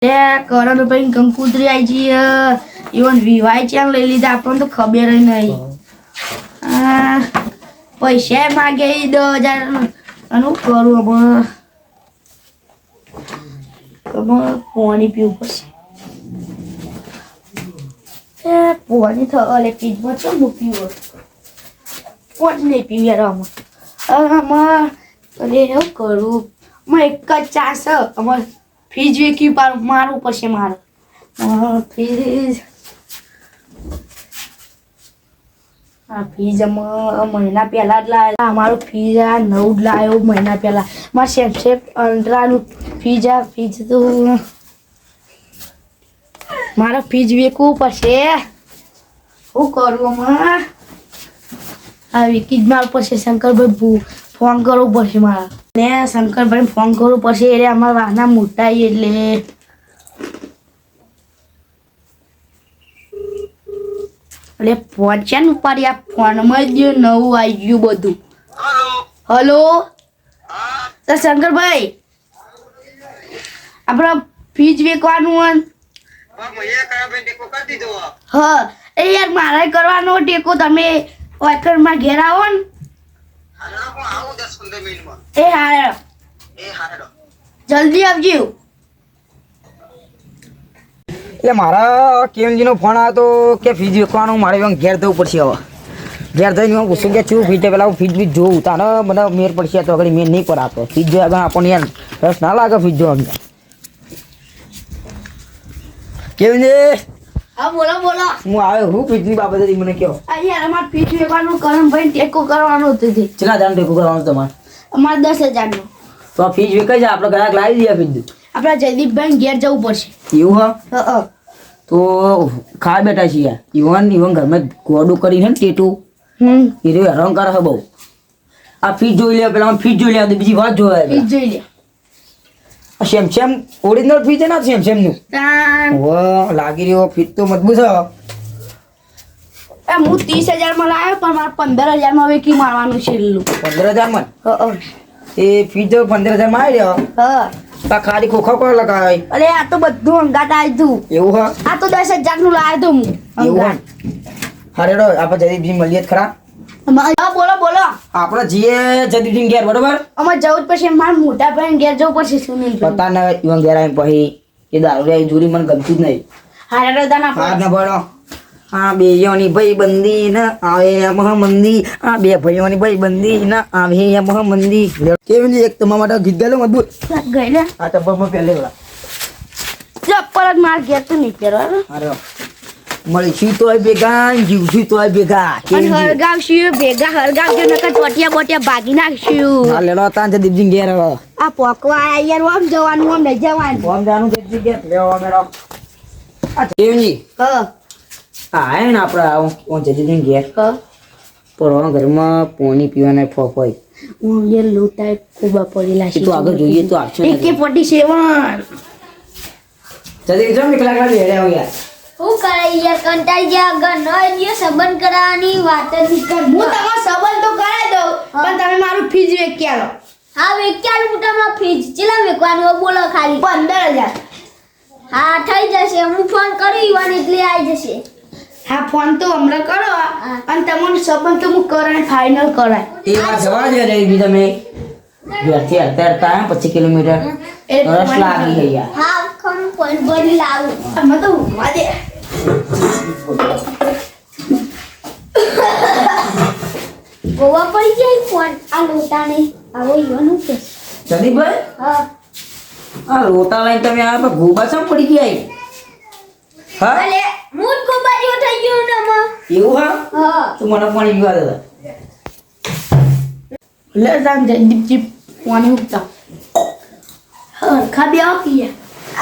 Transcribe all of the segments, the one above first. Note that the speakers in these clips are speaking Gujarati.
એ કરણ ભાઈ કંકુતરી આવી જઈએ ઇવન વિવાહ ચાલ લઈ લીધા આપણને તો ખબર નહીં પૈસા માગે 10,000 અને કરું હવે પાણી પીવું પડશે પાણી થલે પીજમાં તો હું પીવું પાણી નહીં પીવું યાર આમાં અરે એવું કરું મેં એક જ ચા છે અમારે ફ્રીજ વેકી મારવું પડશે મારે ફ્રીજ આ ફ્રીજ મહિના પહેલાં જ લાવ્યા મારું ફ્રીજ આ નવું જ લાવ્યો મહિના પહેલાં મારે સેમસેટ અલ્ટ્રાનું ફ્રીજ તો મારે ફ્રીજ વેકવું પડશે શું કરું અમારે આ વેકી જ મારું પડશે શંકરભાઈ ફોન કરવો પડશે મારે ને શંકરભાઈ ફોન કરવું પડશે એટલે અમારા વાહના મોટા એટલે ફોન છે ને ઉપાડી આ ફોનમાં જ નવું આવી ગયું બધું હલો તો શંકરભાઈ આપણે ફીજ વેચવાનું હા એ યાર મારે કરવાનો ટેકો તમે ઓકરમાં ઘેર આવો ને એ હારે જલ્દી આવજો એટલે મારા કેમજીનો ફોન આવ્યો તો કે ફીજ વેચવાનું મારે ઘેર જવું પડશે હવે ઘેર જઈને હું પૂછું કે શું ફીજ પેલા હું ફીજ બીજ જોઉં તાને મને મેર પડશે તો આગળ મેર નહીં પર આપતો ફીજ જોયા આગળ આપણને યાર રસ ના લાગે ફીજ જોવા અંદર કેમજી હા બોલો બોલો હું આવ્યો હું ફીજની બાબતે મને કહો યાર અમારે ફીજ વેચવાનું કરણભાઈ ટેકો કરવાનું હતું કેટલા દામ ટેકો કરવાનું તમારે અમારે 10,000 નું તો આ ફીજ વેચાઈ જાય આપણે ગ્રાહક લાવી દઈએ ફીજ આપણા જયદીપભાઈ ઘેર જવું પડશે એવું હા તો ખા બેઠા છીએ ઇવન ઘરમાં ગોડું કરીને ટેટું એ રહ્યું હેરાન કરે છે બહુ આ ફીજ જોઈ લે પેલા ફીજ જોઈ લે બીજી વાત જોવાય ફીજ જોઈ લે સેમસેમ ઓરિજિનલ ફીજ છે ને સેમસેમનું વાહ લાગી રહ્યો ફીજ તો મજબૂત છે હું 30,000 માં લાવ્યો પણ મારે 15,000 માં વેકી મારવાનું છે 15,000 માં એ ફીજ 15,000 માં આવી રહ્યો તા ખાલી ખોખા કોણ લગાવે અરે આ તો બધું અંગાત આવી તું એવું હા આ તો 10,000 નું લાવ્યો તો હું એવું હરેડો આપણે જદીપજી મળીએ જ ખરા બોલો બોલો આપણે જઈએ જદીપજી ઘેર બરોબર અમારે જવું જ પછી મારા મોટા ભાઈ ઘેર જવું પડશે સુનિલ પતા ને ઇવન ઘેર આવીને પછી એ દારૂ રે જોડી મને ગમતું જ નહીં હારે દાના હા ને બળો આ બે ભાઈઓની ભાઈબંધી ન આવે મહામંદી આ બે ભાઈઓની ભાઈબંધી ન આવે મહામંદી કેવી એક તમારા માટે ગીત ગાલો મજબૂત ગઈ લે આ ટબ્બરમાં પહેલે વાળા ચપ્પલ જ માર ઘેર તો નહીં પહેરવા અરે મળીશું તોય ભેગા જીવશું તોય ભેગા હરગાવશું ભેગા હરગાવજો નકર ટોટિયા બોટિયા ભાગી નાખશું હા લેલો તાન જદીપજી ઘેર આ પોકવા યાર આમ જવાનું આમ નહીં જવાનું આમ જવાનું જદીપજી ઘેર લેવા મેરો આ કેવી હા હા ને આપણે હું જદીપજી ઘેર પણ ઘરમાં પાણી પીવાના ફોફ હોય હું યાર લોટા ખૂબ પડેલા છે તો આગળ જોઈએ તો આપશે AK-47 જદીપજી જો એકલા એકલા લેડ્યા હોય યાર હું કરે યાર કંટાળી ગયા ગનો એ સંબંધ કરાવવાની વાત જ નહીં કર હું તમારો સંબંધ તો કરાવી દઉં પણ તમે મારું ફીજ વેચી આલો હા વેક્યાલ મોટામાં ફ્રીજ ચેલા વેકવાનું બોલો ખાલી 15,000 હા થઈ જશે હું ફોન કરી ઈવાન એટલે આવી જશે હા ફોન તો હમણાં કરો અને તમારો સંબંધ તો હું કરાય ફાઇનલ કરાય એ વાત જવા દે જદીપજી તમે ઘેરથી અત્યારે 25 કિલોમીટર રસ લાગી ગઈ યાર હા ખરું પણ બની લાવું અમે તો ઊંઘવા દે ગોવા પડી જાય ફોન આ લોટાને આવો ઈવાનું કે જદીપભાઈ હા આ રોતા લઈને તમે આ ગોબા ચમ પડી ગયા હા અલે મૂડ ગોબારીઓ થઈ ગયો ને માં એવું હા હા તું મને પાણી પીવા દે લે જાન જયદીપજી પાણી ઉગતા ખાબી આવ કીએ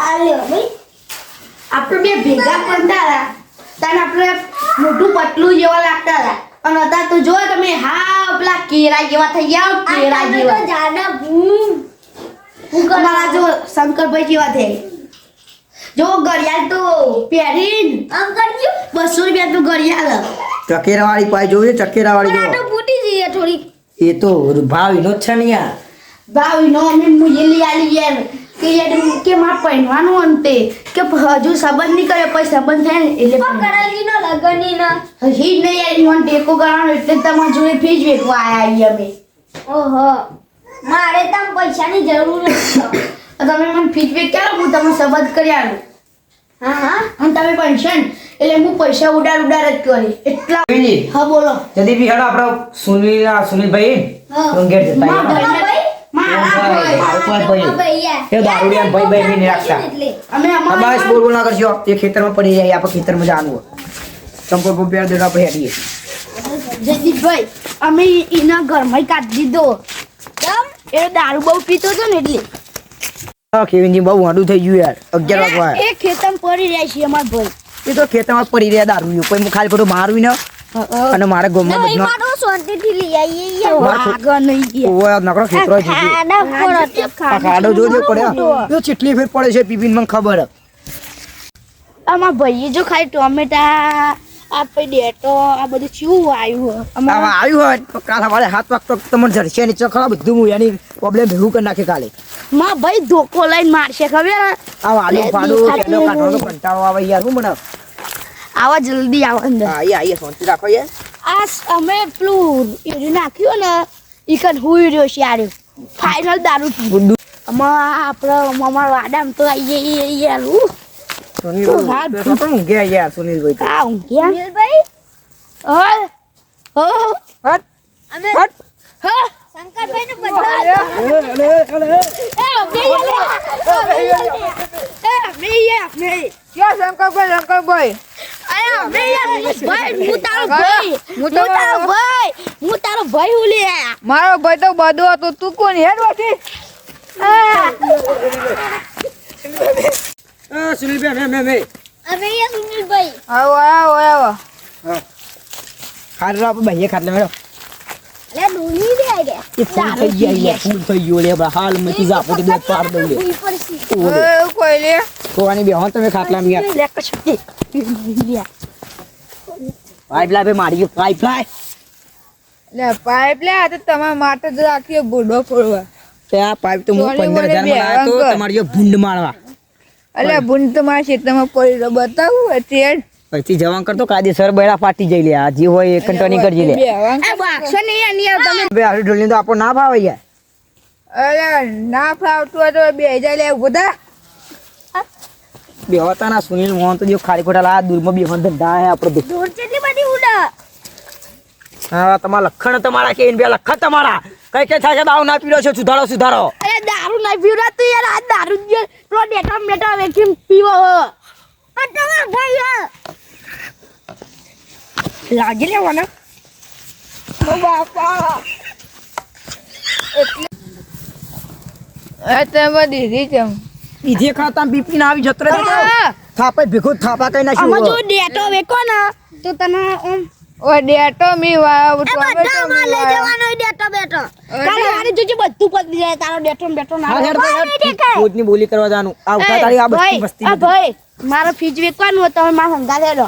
આ લ્યો ભાઈ આપણે બે ભેગા પડતા હતા તને આપણે મોટું પતલું જેવા લાગતા હતા અને અત્યારે તો જો તમે હા પેલા કેરા જેવા થઈ ગયા કેરા આ જેવા તો જાના બૂમ અમારા જો શંકરભાઈ જેવા થઈ જો ઘડિયાળ તો પહેરીને આમ કરજો 200 રૂપિયા નું ઘડિયાળ ચકેરાવાળી પાઈ જોઈ ચકેરાવાળી આ તો જો ફૂટી જઈએ થોડી એ તો ભાવ એનો જ છે ને યાર ભાવ નો અમે મુજે લઈ આલી યાર કે યાર કે મારે પહેરવાનું અંતે કે હજુ સંબંધ નહીં કરે પછી સંબંધ થાય ને એટલે પણ કરાવી નો લગની ના હજી જ નહીં યાર મને ટેકો કરવાનો એટલે તમારા જોડે ફીજ વેચવા આવ્યા અમે ઓહો મારે તમ પૈસાની જરૂર નથી તમે મને ફીજ વેચ ક્યારે હું તમને સંબંધ કરી આલું હા અને તમે પેન્શન એટલે હું પૈસા ઉડાડ જ કરી એટલા કેવનજી હા બોલો જલ્દી બી હેડો આપણો સુનિલભાઈ હા. તો ઘેર જતા મારા આવીએ. ભાઈ મારા ભાઈ મારો કોઈ ભાઈ એ દારૂડિયા ભાઈ નહીં રાખતા અમે હા, બસ અમારા બોલ ના કરશો તે ખેતરમાં પડી જાય આપણે ખેતરમાં જવાનું હોય. ચંપલ પર પહેર દેતા આપણે હેડીએ જગદીશભાઈ અમે એના ઘરમાં કાઢી દીધો એ દારૂ બહુ પીતો હતો ને એટલે હા કેવિનજી બહુ વાંડું થઈ ગયું યાર 11 વાગવા એ ખેતમ પડી રહ્યા છે અમાર ભાઈ એ તો ખેતરમાં પડી રહ્યા દારૂ કોઈ હું ખાલી ખોટું મારું ને અને મારે ગોમમાં નહીં બધું મારો શાંતિથી લઈ આવીએ આગળ નહીં ગયા ઓય નકરો ખેતરો થઈ ગયો ખાડા પડો આ ખાડો જોજો પડ્યો એ ચીટલી ફેર પડે છે પીપીન મને ખબર અમાર ભાઈએ જો ખાલી ટોમેટા આ પછી ડેટો આ બધું ચેવું આવ્યું આવા આવ્યું હોય તો કાલ સવારે 7 વાગતો તમને જડશે ની ચખડા બધું હું એની પ્રોબ્લેમ ભેગું કરી નાખે કાલે માં ભાઈ ધોકો લઈને મારશે ખબર આ આલુ ફાડું પેલો કાઢવાનો કંટાળો આવે યાર હું મને આવા જલ્દી આવો અંદર આઈએ શાંતિ રાખો યાર અમે પેલું એર્યું નાખ્યું ને ઈકન હુઈ રહ્યો છે યાર ફાઇનલ દારૂ પી ગુડ્ડુ આપણે અમારા વાડામાં તો આઈએ યાર સુનિલ બેસો તો હું ગયા યાર સુનિલભાઈ તો. આ ઊંઘ્યા નીલભાઈ ઓય હો હટ અમે હટ હા શંકરભાઈ ને બધા મારો ભાઈ તો બધો હતો તું કોણ હેડ વાટી સુનિલભાઈ મે અમે યા સુનિલભાઈ આવો આવો આવો ખાટલો આપણે ભાઈએ ખાટલે મેળો લે ડોલી દે ગયા એ ફૂલ થઈ ગયા યાર ફૂલ થઈ ગયો લે બા હાલ મતી જા પોતે દે પાડ દઉં લે ઉઈ પડસી ઓલે કોઈ લે કોવાની બેહો તમે ખાટલામાં યાર પાઇપ લાવે મારી ગયો પાઇપ લાય લે પાઇપ લે આ તો તમારા માટે જ રાખીએ બુડો ફોડવા તે આ પાઇપ તો હું સોની 15,000 માં લાવ્યો તો અંકલ. તમારી જો ભૂંડ મારવા અલે બુન તમારા ખેતરમાં પડી તો બતાવું અત્યારે પછી જવાન કરતો કાયદેસર બૈરા ફાટી જઈ લે આ જે હોય એ કંટોની કરજી લે બે હારી ઢોલની તો આપો ના ભાવે યાર અરે ના ફાવતું હોય તો 2000 લે બધા બે હોતા ના સુનિલ મોહન તો જો ખાલી ખોટા લા દૂરમાં બે હોન ધંધા હે આપણો દોર કેટલી બધી ઉડા હા તમારા લખણ તમારા કે બે લખણ તમારા કઈ કઈ થાય છે દાવ ના પીડો છે સુધારો સુધારો અરે દારૂ નહીં પીવડાતું યાર આ દારૂ જ પેલો ડેટા મેટા વેચીને પીવો હો તમારા ભાઈ લાગી લેવાના ઓ બાપા એટલે તમે દીધી ચમ બીજે ખાતા બીપી ના આવી જતરે થાપે ભેગો થાપા કઈ આમાં જો નાખ્યું ડેટો વેકો ને તો તને ઓમ ઓ ડેટો મી વાવ બધા માં લઈ જવાનો ડેટો બેટો કાલે હારે જોજે બધું પતી જાય તારો ડેટો ને બેટો ના હા આવે. હેડ કોટની બોલી કરવા જાનું આ ઉઠા તારી આ બસ્તી બસ્તી આ ભાઈ મારો ફીજ વેચવાનું હોય તમે મારા હંગા લેડો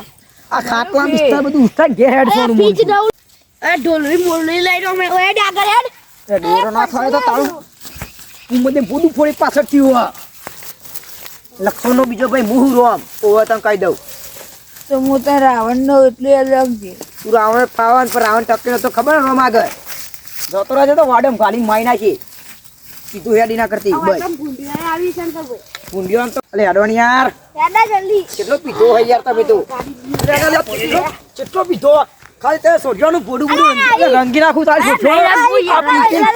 આ ખાટલા બિસ્તરા બધું ઉઠા ઘેર હેડ સોનું ફીજ બોલ દઉં એ ઢોલરી મોલરી લઈ લો મે ઓય ડાગર હેડ ડેરો ના થાય તો તારું હું બધે બોડું ફોડી પાછળ થયું આ લખણનો બીજો ભાઈ મુહુ રોમ ઓવા તને કહી દઉં તો હું તો રાવણ નો એટલે અલગ છે તું રાવણ પાવન પર રાવણ ટકે તો ખબર ને રોમ આગળ જતો રહેજો તો વાડમ ગાલી માઈ નાખી સીધું હેડી ના કરતી બસ આવી શંકરભાઈ ભૂંડિયો તો અલે અડવાણી યાર દાદા જલ્દી કેટલો પીધો હોય યાર તમે તો કેટલો પીધો ખાલી તે સોડિયાનું બોડું બોડું રંગી નાખું તારી સોડિયા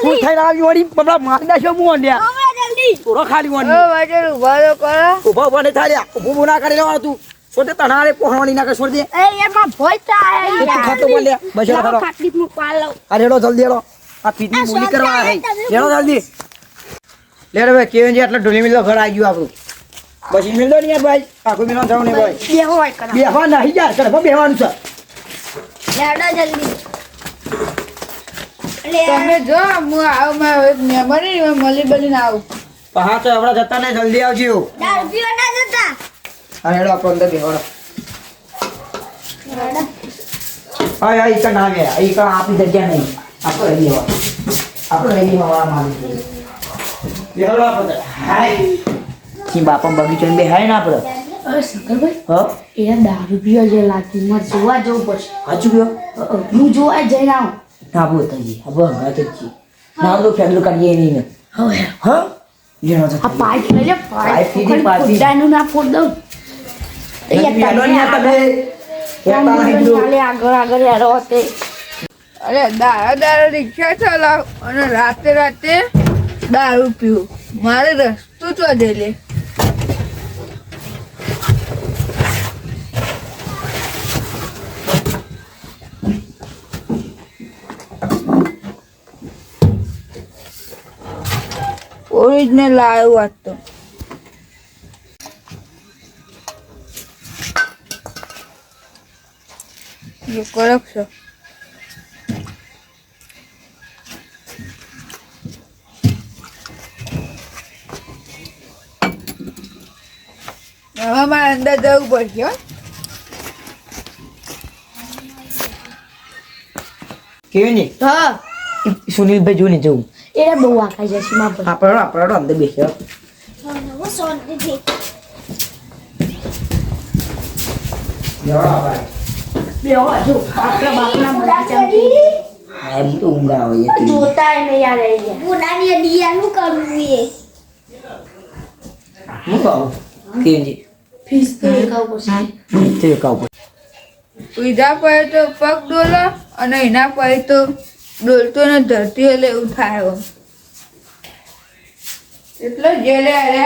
ફૂલ થઈને આવી વળી બબડા મારી નાખ્યો હું અંડ્યા જલ્દી તોરો ખાલી ઓ વળી વાજે ઉભા તો કરો ઉભા ઉભા નહીં થાય ઉભું ના કરી લેવાનું તું છોડે તનારે પોહવાની ના કરે છોડ દે એ યાર માં ભોય તા તું ખાતો બોલ લે બસ હેડો ખરો ખાટલી નું પાલો અરે હેડો જલ્દી હેડો આ પીની બોલી કરવા હે હેડો જલ્દી લે રે ભાઈ કેવન જે એટલે ઢોલી મિલો ઘર આવી ગયું આપણું બસ મિલ દો ને યાર ભાઈ આખું મિલન જવાનું ને ભાઈ બેહો હોય કરા બેહવા નહીં યાર કરે બેહવાનું છે લેડો જલ્દી તમે જો હું આવું મેં મહેમાન મળી બલીને આવું હા તો હમણાં જતા ને જલ્દી આવજો દારૂ પીવા ના જતા હા હેડો આપણો અંદર બેહવાનો હા ઈ કણ આવે ઈ કણ આપી જગ્યા નહીં આપણે રહી જવા આપણે રહી જવા મારી બેહવાનો આપણે હાય પછી બાપા બગીચો બેહાય ને આપણે અરે શંકરભાઈ હા એ દારૂ પીવા જે લાગી મારે જોવા જવું પડશે સાચું કયો હું જોવા જઈને આવું ના બોલતાજી હવે હંગાત જ છીએ ના તો ફેડલું કાઢીએ નહીં ને હવે હા જેનો તો આ પાઇપ લઈ લે પાઇપ સીધી પાછી. ખુદાનું ના ફોડ દઉં આગળ આગળ યારો તે અરે દાડા રિક્ષા ચલાવ અને રાતે રાતે દારૂ પીવું મારે રસ્તો ચોધે લે ઓરિજિનલ આવ્યું વાત તો ये कड़क છે હવે મારે અંદર જવું પડશે હો. કેવી નહીં હા સુનિલભાઈ જોઈને જવું એ બહુ આખા જશે માં પર આપણે અંદર બેસ્યો બેહો જો આપણા બાપના મરી ચાલતી એમ તો ઊંઘ આવે છે જોતા નહીં યાર એ બુડાની અડિયાનું કરવું એ હું કહું કેજી ફીસ તો એકાવ પડશે તે કહું ઉધા પડે તો પગ ડોલો અને એના પડે તો ડોલતો ને ધરતી એટલે એવું થાય હવે. એટલે જેલે અરે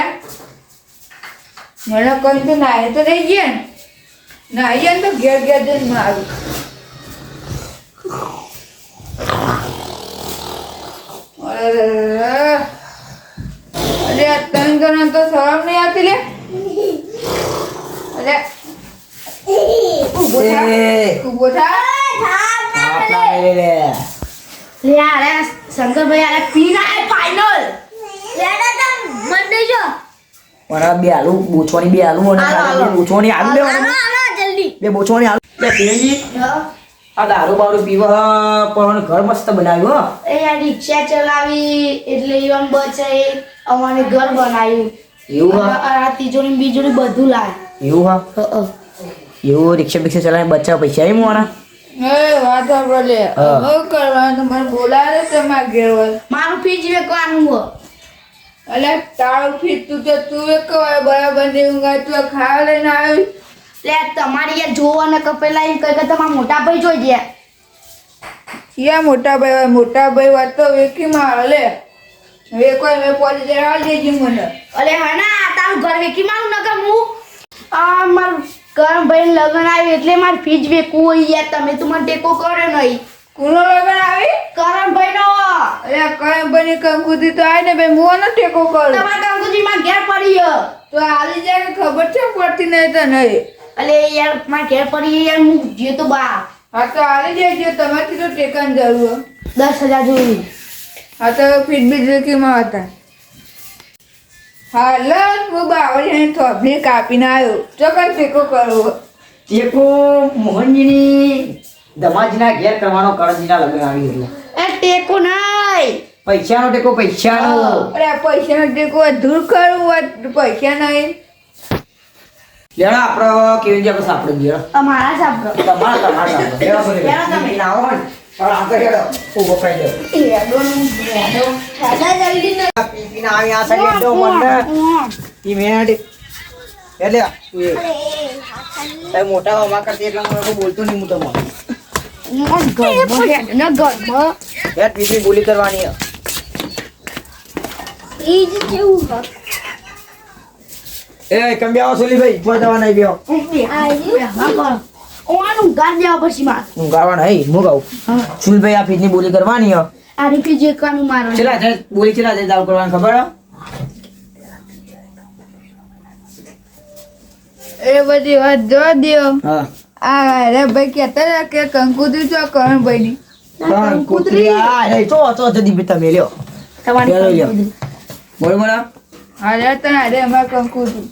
મને કહ્યું તો નાહે તો નહીં ગયા ને નાહી જાય ને તો ઘેર ઘેર જઈને મારું અરે આ ત્રણ જણા તો શરમ નહીં આવતી લે અરે ઊભો થા ઊભો થા યાર શંકરભાઈ યાર પીના ફાઇનલ લેડા તમ મંડે જો મારા બે આલુ બોચવાની બે આલુ અને બે બોચવાની આલુ બે આલો જલ્દી બે બોચવાની આલુ બે કેજી આ દારૂ બારૂ પીવા પણ ઘર મસ્ત બનાવ્યું હો એ યાર રિક્ષા ચલાવી એટલે ઈવન બચે અમારે ઘર બનાવ્યું એવું હા આ તિજોરી બીજોરી બધું લાય એવું હા એવું રિક્ષા બિક્ષા ચલાવીને બચ્ચા પૈસા એમ મારા એ વાત સાંભળો લે હવે કરવાનું તમારે બોલાવે તમારે ઘેર હોય મારું ફીજ વેકવાનું હો અલે તારું ફીતું તો તું એક વાર બરાબર ની ઊંઘાય તું ખાવા લઈને આવ્યું લે તમારી યાર જોવો ને કપેલા એમ કહે કે તમારા મોટા ભાઈ જોઈ ગયા ક્યાં મોટા ભાઈ વાત તો વેકી મારો લે વેકો મેં પોલીસ હાલ દેજી મને અલે હા ના તારું ઘર વેકી મારું નકર હું આ મારું કરમ ભાઈ લગન આવ્યું એટલે મારું ફીજ વેકવું હોય યાર તમે તો મને ટેકો કર્યો નહીં કુનો લગન આવી કરમ ભાઈ નો અરે કઈ બની કંકુદી તો આય ને ભાઈ મોનો ટેકો કરું તમારા કંકુજી માં ઘેર પડી ગયો તો હાલી જાય કે ખબર છે પડતી નહીં તો નહીં અલે યાર માં ઘેર પડી યાર હું જે તો બા હા તો હાલી જાય તમારથી તો ટેકાની જરૂર 10,000 જોઈ હા તો ફીટ બીજકીમાં હતા હાલ હું બાવળી થોભલી કાપીને આવ્યો ચોકન ટેકો કરવો ટેકો મોહનજીની દમાજીના ઘેર કરવાનો કરણજીના લગ્ન આવી એટલે એ ટેકો નહીં પૈસાનો ટેકો પૈસાનો અરે પૈસાનો ટેકો અધૂર કરવું હોત પૈસા નહીં લેણા આપણે કેવી રીતે આપણે સાપડે લેણા અમારા સાબરો તમારા લેણા સોરી લેણા તમે. આવો ને પણ આપણે હેડો ઉભો કરી દો એ ડોન ખાડા જલ્દી ન પીપીને આવી આ સાઈડ દો મને ઈ મેડ એટલે એ મોટા મામા કરતી એટલે હું બોલતો નહીં હું તમને યાર પીપી બોલી કરવાની હે. ઈ જ કેવું હ એ કંબી આવો સોલીભાઈ ઉપર જવા નહીં બેહો ઓવાનું ગાર દેવા પછી માર હું ગાવાના હે હું ગાઉં સુલભાઈ આ ફીજની બોલી કરવાની હે આ રીપી જે કાનું મારો ચલા જાય બોલી ચલા જાય દાવ કરવાની ખબર હે એ બધી વાત જો દ્યો હા આ અરે ભાઈ કહેતા હતા કે કંકુદી છો કરણભાઈની પણ કૂતરી આ રે તો જદી તમે લ્યો તમારી લ્યો બરોબર અરે તને અરે અમારે કંકુદી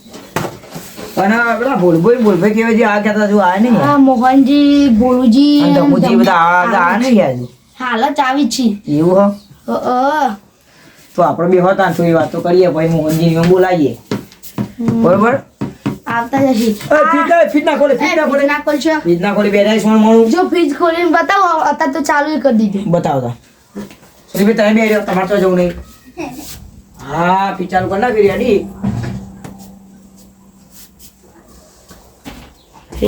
અને પેલા ભોલભાઈ કેવા જે આ કહેતા જો આ નહીં હા મોહનજી ભોલુજી અને ધમુજી બધા આ નહીં યાર હાલત આવી છે એવું હે અ તો આપણે બે હતા તો એ વાતો કરીએ ભાઈ મોહનજી ને બોલાવીએ બરોબર આવતા જશે ફીટ ના ખોલે ના ખોલશો ફીટ ના ખોલે બેરાઈ સોણ મળું જો ફ્રીજ ખોલીને બતાવો અત્યારે તો ચાલુ કરી દીધું બતાવતા સુરેશભાઈ તમે બે રહ્યો તમારે તો જવું નહીં હા ફીટ ચાલુ કરી નાખી રેડી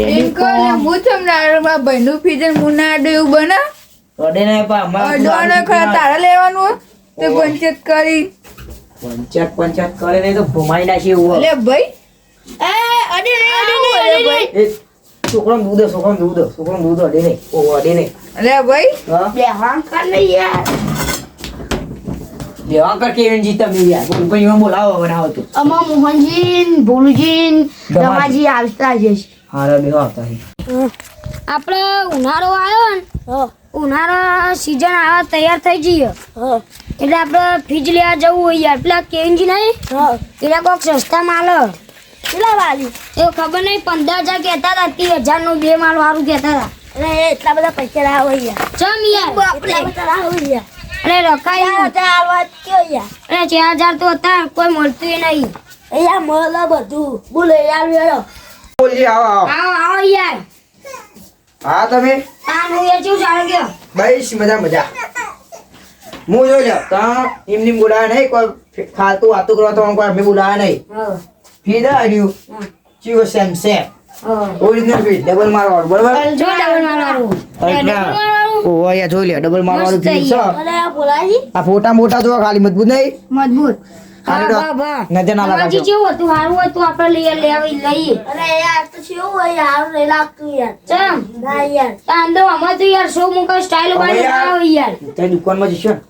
રિંકલ હું તમને મારા ભાઈનું ફીજન મુનાડો એવું બને અડે ના પા અડવાને ખરા તારે લેવાનું હોય તો પંચાયત કરી પંચાયત કરે નહીં તો ભમાઈ નાખી એવું એટલે ભાઈ એ છોકરાનું દૂધ અડે નહીં ઓ અડે નહીં એટલે ભાઈ હા બેહાન કર લે યાર દેવાકર કેવી જીત તમે યાર કોઈ એમાં બોલાવો બનાવો તો અમાર મોહનજી ભોલુજી દમાજી આવતા જશે હારા બેહો આવતા આપણે ઉનાળો આવ્યો ને ઉનાળો સીઝન આવે તૈયાર થઈ જઈએ એટલે આપણે ફ્રીજ લેવા જવું હોય યાર પેલા કેન્જી નહીં એટલે કોઈક સસ્તા માલ કેટલા વાલી એ ખબર નહીં 15,000 કહેતા હતા 30,000 નું 2 માલ વાળું કહેતા હતા એટલે એટલા બધા પૈસા લાવ હોય ચમ યાર એટલા બધા લાવ હોય અને રખાય હાલવા કયો યાર અને 4,000 તો હતા કોઈ મળતું નહીં અહીંયા મળે બધું બોલે યાર વેળો બોલી આવો આવો યાર હા તમે તાનું એ શું ચાલે ગયો બસ મજા હું જોઈ લો તા એમની બોલાયા નહીં કોઈ ખાતું વાતું કરવા તો કોઈ અમે બોલાયા નહીં ફીદા આવ્યું ચીવો સેમ સેમ ઓરિજિનલ ફીડ ડબલ મારવાળું બરાબર જો ડબલ મારવાનું ઓ યા જોઈ લે ડબલ મારવાળું ફીડ છે અરે બોલાજી આ ફોટા મોટા જો ખાલી મજબૂત નહીં મજબૂત નજર ના તમાજી લગાડજો જેવું હતું સારું હોય તો આપણે લઈએ અરે યાર તો કેવું હોય યાર નહીં લાગતું યાર ચમ ના યાર તાંદો આમાં તો યાર સો મુકા સ્ટાઇલ વાળી બનાવો યાર તે દુકાનમાં જશો ને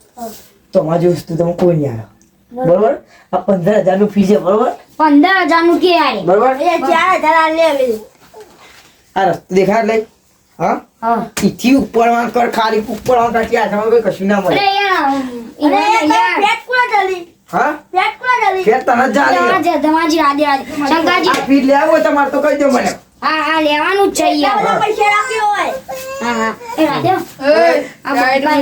તો મારી વસ્તુ તમે કોઈ નહીં આવે બરોબર આ 15,000 નું ફી છે બરોબર 15,000 નું કે યાર બરોબર 4,000 લે આ રસ્તો દેખાય એટલે હા હા ઈથી ઉપર વાં કર ખાલી ઉપર વાં કર ત્યાં તમે કોઈ કશું ના મળે અરે યાર પેટ કોણ ચાલી હા પેટ કોણ ચાલી ફેર તને જ જાલી તમાજી રાધે શંકાજી આ ફી લેવો હોય તમારે તો કહી દો મને હા લેવાનું જ છે યાર પૈસા રાખ્યો હોય હા એ રાધે આ બંકા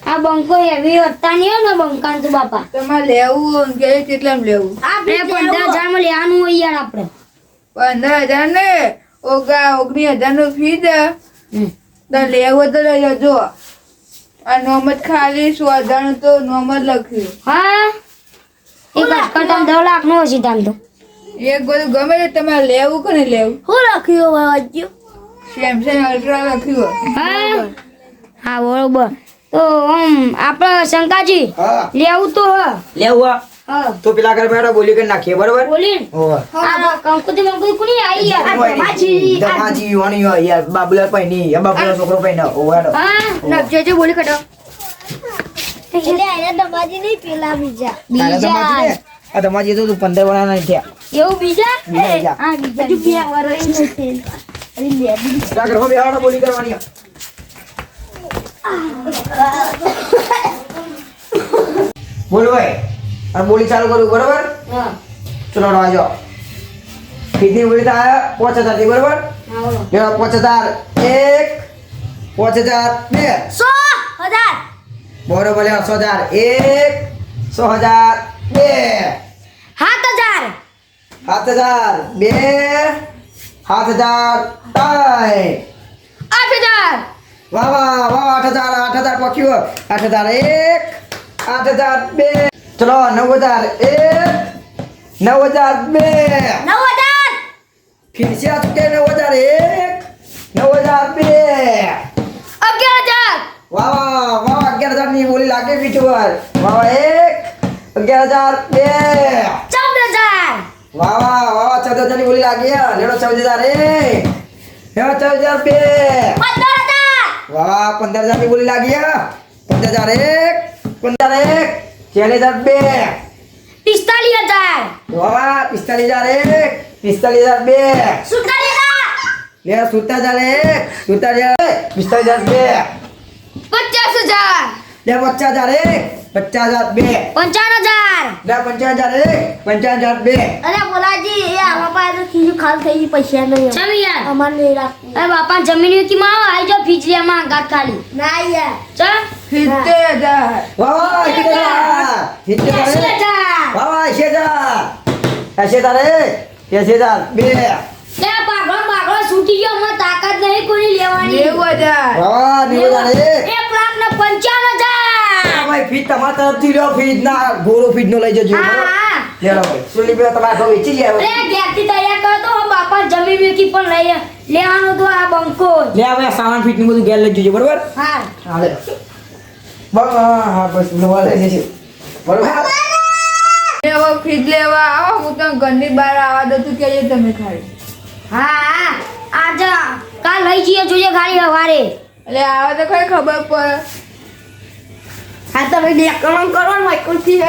આ બંકો એવી હતા નહીં ને બંકાન તો બાપા તમારે લેવું કે કેટલામાં લેવું આપણે 15,000 માં લેવાનું હોય યાર આપણે 15,000 ને 19,000 નું ફી દે તો લેવો તો લઈ જજો આ નોમત ખાલી 100,000 નું તો નોમત લખ્યું હા એક કટમ 10 લાખ નો હશે તામ તો એક બધું ગમે તે તમારે લેવું કે નહીં લેવું હું લખ્યું વાજ્યો સેમસંગ અલ્ટ્રા લખ્યું હા હા બરોબર તો આપણે શંકાજી હા લેવું તો લેવું હા તો પેલા ઘર બેઠા બોલી કરી નાખીએ બરોબર બોલી ઓહ આ કંકુતી મંકુતી કોની આવી યાર દમાજી વાણી હોય યાર બાબુલા પૈની યા બાબુલા છોકરો પૈનો ઓવાડો હા નબજે બોલી કટો એટલે આયા દમાજી નહીં પેલા બીજા આ દમાજી તો 15 વાળા નહીં થયા એવું બીજા બીજા. હા બીજા હજુ બે વાર નથી પેલા ઘરમાં બેહાડો બોલી કરવાની બોલ ભાઈ આ બોલી ચાલુ કરું બરોબર હા ચલો રાજો કિતની બોલી થાય 5,000 થી બરોબર હા બોલો લે 5,000 1 5,000 2 100,000 બરોબર લે 100,000 1 100,000 2 7,000 7,000 2 7,000 3 8,000 વાહ વાહ વાહ 8,000 પક્યું 8,001 8,002 ચલો 9,001 9,002 9,000 फिर से आ चुके 9,001 9,002 11,000 वाह वाह वाह 11,000 ની બોલી લાગે બીજું વાર વાહ 1 11,002 14,000 વાહ વાહ વાહ 14,000 ની બોલી લાગી લેડો 14,000 લેડો 14,002 15,000 વાહ 15,000 ની બોલી લાગી 15,001 15,001 40,002 45,000 વાહ 45,001 45,002 47,000 લે 47,001 47,002 45,002 50,000 લે 50,001 50,002 55,000 લે 55,001 55,002 અરે બોલાજી એ આમાં પાસે ખીજુ ખાલ થઈ પૈસા નહીં ચમ યાર અમાર નહીં રાખતું અરે બાપા જમીન કી માં આઈ જો ફીજલિયા માં ગાત ખાલી ના યાર ચમ 70,000. વાહ વાહ 70,000 80,000. વાહ વાહ 80,000 80,000 બે લે પાગળો છૂટી ગયો મને તાકાત નહીં કોઈ લેવાની 90,000. વાહ 90,000 1,55,000. ભાઈ ફીજ તમારા તરફથી લ્યો ફીજ ના ગોળો ફીજ નો લઈ જજો બરોબર હા લેલો ભાઈ સુલી બે તમારા ઘર વેચી જાય અરે ઘેરથી તૈયાર કરતો હો બાપા જમી વેકી પણ લઈ લેવાનું તો આ બંકો લે હવે સામાન ફીટ નું બધું ઘેર લઈ જજો બરોબર હા હાલે હા બસ નવા લઈ જજો બરોબર હવે ફ્રીજ લેવા આવો હું તો ઘરની બહાર આવવા દઉં તું કહેજો તમે ખાલી. હા આજ કાલ લઈ જઈએ જોઈએ ગાડી હવારે એટલે આવા તો કઈ ખબર પડે. હા તમે દેખાણ કરો ને માઇકલથી